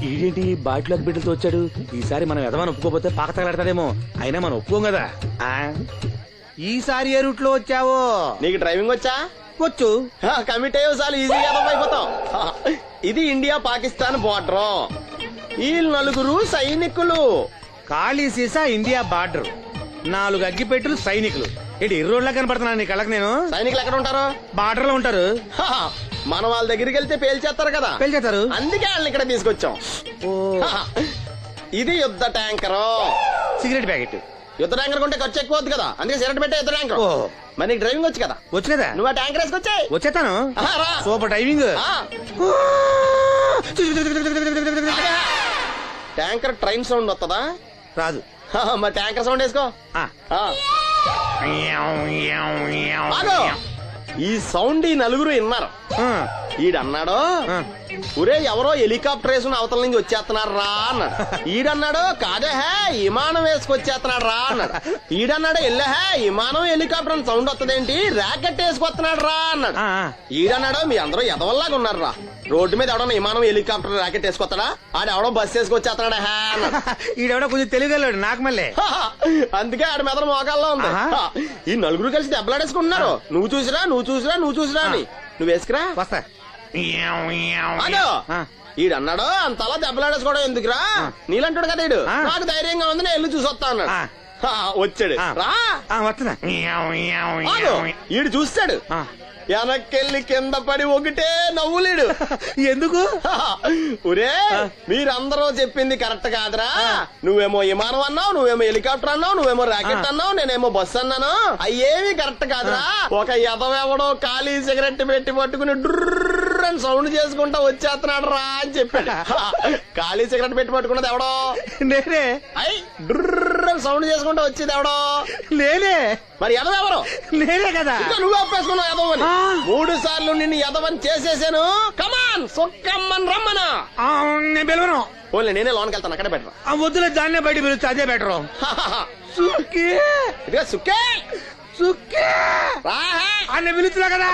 ఈడేంటి బాటిలోకి బిడ్డలతో వచ్చాడు? ఈసారి మనం ఎదవని ఒప్పుకోపోతే పాక తగలాడతాడేమో. అయినా మనం ఒప్పుకోం కదా. ఈసారి ఏ రూట్ లో వచ్చావో? నీకు డ్రైవింగ్ వచ్చా? వచ్చు. కమిట్ అయ్యో చాలు, ఈజీగా అయిపోతాం. ఇది ఇండియా పాకిస్తాన్ బోర్డర్. ఈ నలుగురు సైనికులు. ఖాళీ సీసా ఇండియా బార్డర్, 4 అగ్గిపెట్టులు సైనికులు. ఏంటి ఇర్రోడ్లా కనపడుతున్నాను నీ కళ్ళకి నేను? సైనికులు ఎక్కడ ఉంటారు? బార్డర్ లో ఉంటారు. మనం వాళ్ళ దగ్గరికి వెళ్తే పేల్చేస్తారు కదా, పేల్చేస్తారు. అందుకే వాళ్ళని ఇక్కడ తీసుకొచ్చాం. ఇది యుద్ధ ట్యాంకర్. Cigarette packet. యుద్ధ ట్యాంకర్ కొంటే ఖర్చు ఎక్కువ అవుతుంది కదా, అందుకే సిగరెట్ పెట్టే యుద్ధ ట్యాంకర్. మరి నీకు డ్రైవింగ్ వచ్చు కదా? వచ్చు కదా. నువ్వు ఆ ట్యాంకర్ వేసుకొచ్చాయి. వచ్చేస్తాను. Super driving. Tanker train sound వస్తుందా? రాదు. మరి ట్యాంకర్ సౌండ్ వేసుకో. ఈ సౌండ్ ఈ నలుగురు విన్నారు. ఈడన్నాడు, ఒరే ఎవరో హెలికాప్టర్ వేసుకుని అవతల నుంచి వచ్చేస్తున్నాడు రా అన్నాడు. ఈడన్నాడు, కాదే విమానం వేసుకొచ్చేస్తున్నాడు రా అన్నాడు. ఈడన్నాడు, ఎల్లహే విమానం హెలికాప్టర్ అని సౌండ్ వస్తుందేంటి, ర్యాకెట్ వేసుకొస్తున్నాడు రా అన్నాడు. ఈడన్నాడు, మీ అందరూ ఎదవల్లాగా ఉన్నారు రా, రోడ్డు మీద ఎవడన్నా విమానం హెలికాప్టర్ ర్యాకెట్ వేసుకొస్తాడా? ఆడెవడో బస్సు వేసుకొచ్చేస్తున్నాడా హే అన్నాడు. ఈడెవడో కొంచెం తెలియగలడు నాకు మళ్ళీ. అందుకే ఆడ మెదడు మోకాల్లో ఉంది. ఈ నలుగురు కలిసి దెబ్బలాడేసుకుంటున్నారు. నువ్వు చూసిరా అని. నువ్వు వేసుకురా. వస్తా. ఈడన్నాడు, అంతలా దెబ్బలాడేసుకోవడం ఎందుకురా, నీలంటాడు కదా ఈడు. నాకు ధైర్యంగా ఉంది, నేను వెళ్ళి చూసి వస్తా అన్నాడు. వచ్చాడు రా. వస్తున్నా. ఈడు చూస్తాడు, వెనక్కెళ్ళి కింద పడి ఒకటే నవ్వులేడు. ఎందుకు? ఒరే మీరందరూ చెప్పింది కరెక్ట్ కాదురా, నువ్వేమో విమానం అన్నావు, నువ్వేమో హెలికాప్టర్ అన్నావు, నువ్వేమో రాకెట్ అన్నావు, నేనేమో బస్సు అన్నాను. అయ్యేవి కరెక్ట్ కాదురా. ఒక ఎదవెవడో ఖాళీ సిగరెట్ పెట్టి పట్టుకుని డ్రర్ అని సౌండ్ చేసుకుంటా వచ్చేస్తున్నాడు రా అని చెప్పాడు. ఖాళీ సిగరెట్ పెట్టి పట్టుకున్నది ఎవడో? నేనే. అయ్యి డ్రర్ అని సౌండ్ చేసుకుంటా వచ్చేది ఎవడో? నేనే. మరి ఎదవెవరు? నేనే కదా. నువ్వు ఒప్పేసుకున్నావు ఎదవని. 3 సార్లు నిన్ను ఎదవని చేసేసాను. కమాన్ సొక్కమ్మని రమ్మనా. నేను పిలవను. ఓన్లీ నేనే లోన్కి వెళ్తాను, అక్కడే బెటర్. వద్దులే, దాన్నే బయట పిలుస్తా, అదే బెటరు. సుక్కే సుక్కే సుక్కే రా అన్న పిలుస్తున్నా కదా.